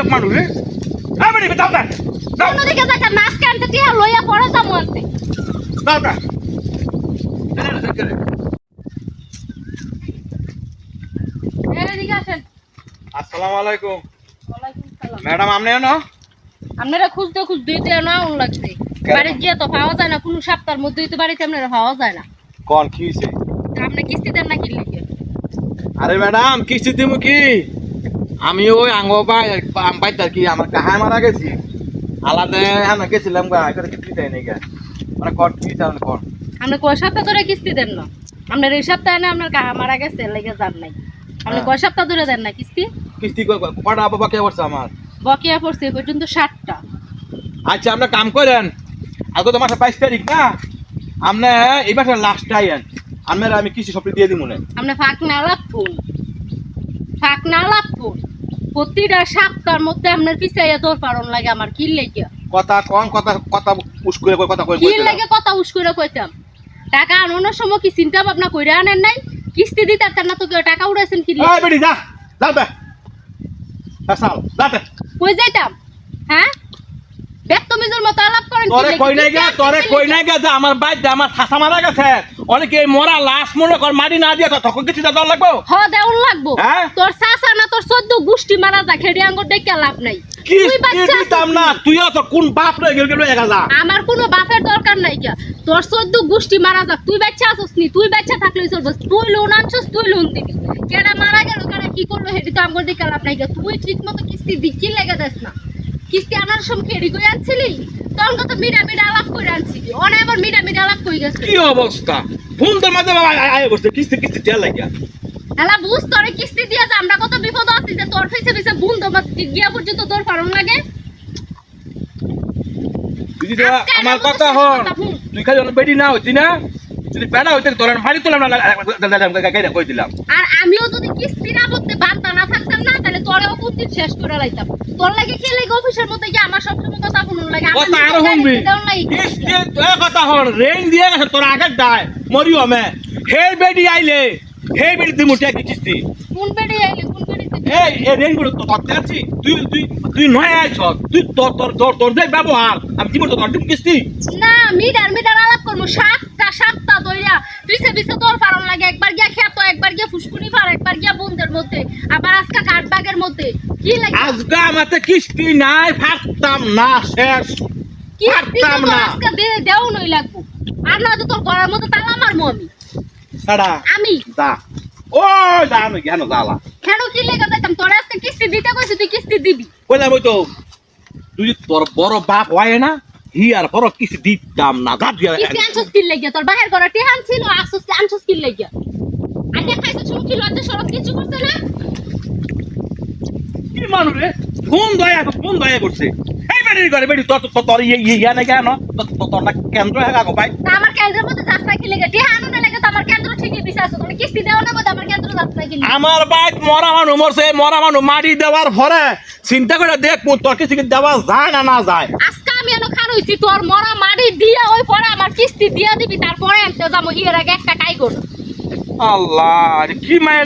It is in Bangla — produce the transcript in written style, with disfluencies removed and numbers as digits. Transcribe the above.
খারাপ মানুষ রে বেটি দাও না দাও অন্যদিকে যাইতাম না আজকে আনতে টিয়া লইয়া পড়ে যাবো আনতে দাও না এদিকে আসেন। আসসালামু আলাইকুম ওয়ালাইকুম সালাম। ম্যাডাম আপনি না আপনারা খুঁজতে খুঁজতে না আউন লাগছে বাড়ি গিয়ে তো পাওয়া যায় না, কোনো সপ্তাহের মধ্যেই তো বাড়িতে আপনারা পাওয়া যায় না। কোন কি হইছে আপনি কিস্তি দেন না কি লিখে? আরে ম্যাডাম কিস্তি দিমু কি আমি ওই আঙ্গো পাই তার কি আমার কাহায় মারা গেছি আলাদা আমি গেছিলাম গা এটা কিস্তি দেয় নাই গা মানে কট কি চান কর আপনি কয় সপ্তাহ ধরে কিস্তি দেন না? আপনার এই সপ্তাহে না আপনার কাহা মারা গেছে লেগে যান নাই, আপনি কয় সপ্তাহ ধরে দেন না কিস্তি? কিস্তি কটা বাবা কে করছে আমার বকেয়া পড়ছে এই পর্যন্ত 60টা। আচ্ছা আপনার কাম করেন আজকে তো মাসে 22 তারিখ না আপনি এই মাসের লাস্ট আইন আমরা আমি কিস্তি সব দিয়ে দিব মনে আপনি ফাঁক না লাগুন প্রতিটা সপ্তাহের মধ্যে আপনার পিছাইয়া তোর পারন লাগে আমার কি লেগে কথা কম কথা কথা উস করে কথা কই কি লেগে কথা উস করে কইতাম। টাকা আনানোর সময় কি চিন্তা ভাবনা কইরা আনেন নাই? কিস্তি দিতে না তো কেউ টাকা উড়াইছেন কি এই বেটি যা যাও বে সাল যাতে কই যাইতাম? হ্যাঁ বেতমিজের মতো আলাপ করেন তোরে কই নাই গা যে আমার বাইক আমার ছাসা মারা গেছে অনেকে মরা লাশ মনে কর মাটি না দিয়ে তখন কিছু দাও লাগবো হ দেউন লাগবো। হ্যাঁ? তোর চাচা না তোর 14 গোষ্ঠী মারা যা খেড়ি আঙ্গুর দেখে লাভ নাই। কি তুই বাচ্চা দিতাম না তুইও তো কোন বাপ রে গেল এগাজা আমার কোনো বাপের দরকার নাই কি তোর 14 গোষ্ঠী মারা যাক তুই বাচ্চা আছস নি, তুই বাচ্চা থাকলেই চলবে। তুই লোন আনছস তুই লোন দিবি, কেডা মারা গেল কেডা কি করলো হেডি তো আঙ্গুর দেখে লাভ নাই কি। তুই ঠিকমতো কিস্তি কি লেগে দেস না? কিস্তি আনার সময় খেড়ি কই আনছিলি? তখন কত মিডা আলাপ কই আনছিলি, অনে আবার মিডা আলাপ কই গেছে। কি অবস্থা ফোন তোর মাঝে বাবা আয় বসে কিস্তি দেয়া লাগিয়া এলা বুঝ তোরে কিস্তি দিয়া যে আমরা কত বিপদ আছি যে তোর পিছে বুন তোমার গিয়া পর্যন্ত তোর পারন লাগে। তুই যদি আমার কথা হন তুই খালি বেটি না হইতি না যদি বেড়া হইতে তোর ভারী তোলাম না কই দিলাম। আর আমিও যদি কিস্তি না করতে বাধ্য না থাকতাম না তাহলে তোরেও বুদ্ধি শেষ করে লাইতাম। তোর লাগে কি লাগে অফিসের মধ্যে কি আমার সবসময় কথা শুনুন লাগে কথা আর শুনবি কিস্তি তোর কথা হন রেন দিয়ে গেছে তোর আগের দায় মরিও মে হে বেটি আইলে হে বেটি দিমু টাকা কিস্তি কোন বেডে আইলে কোন বেডে এই রেন গুলো তো করতে আছি তুই নয় আইছ তুই তোর যে ব্যবহার আমি জীবন তো তোর কিস্তি না মিডার আলাপ করবো সাতটা দইরা পিছে তোর পারন লাগে। একবার গিয়া খেতো একবার গিয়া ফুসকুনি পার একবার গিয়া বন্ধের মধ্যে আবার আজকা কাঠবাগের মধ্যে কি লাগে আজকে আমাতে কিস্তি নাই ফাটতাম না শেষ কিস্তি ফাটতাম তো না আজকা দেও নই লাগবো। আর না তো তোর ঘরের মধ্যে তালা মারমু ছাড়া আমি দা ও জানো কেন জ্বালা কেন কি লেগে যাইতাম? তোর আজকে কিস্তি দিতে কইছি তুই কিস্তি দিবি। কইলাম ওই তো তুই তোর বড় বাপ হয় না হি আর বড় কিস্তি দিতাম না যা তুই কিস্তি আনছস কি লাগিয়া? তোর বাহির ঘরে টিহান ছিল আসছস কি আনছস কি লাগিয়া? আগে খাইছো শুনছি লজ্জা শরৎ কিছু করছে না? কি মানুষ রে ফোন দয়া করছে এই বেটির ঘরে বেটি তোর ইয়া না কেন তোর না কেন্দ্র হ্যাঁ গো ভাই তা আমার কেন্দ্রের মধ্যে যাত্রা কি লাগে? টিহান না লাগে তো আমার কেন্দ্র ঠিকই বিচারছ। তুমি কিস্তি দেও না বলে আমার কেন্দ্র যাত্রা কি লাগে? আমার বাইক মরা মানুষ মরছে মরা মানুষ মাটি দেওয়ার পরে চিন্তা করে দেখ তোর কিস্তি দেওয়া যায় না যায়। আজকে আমি এনো খান হইছি তোর মরা মাটি দিয়া ওই পরে আমার কিস্তি দিয়া দিবি তারপরে আনতে যাবো। এর আগে একটা কাই করো আল্লাহ কি মায়ের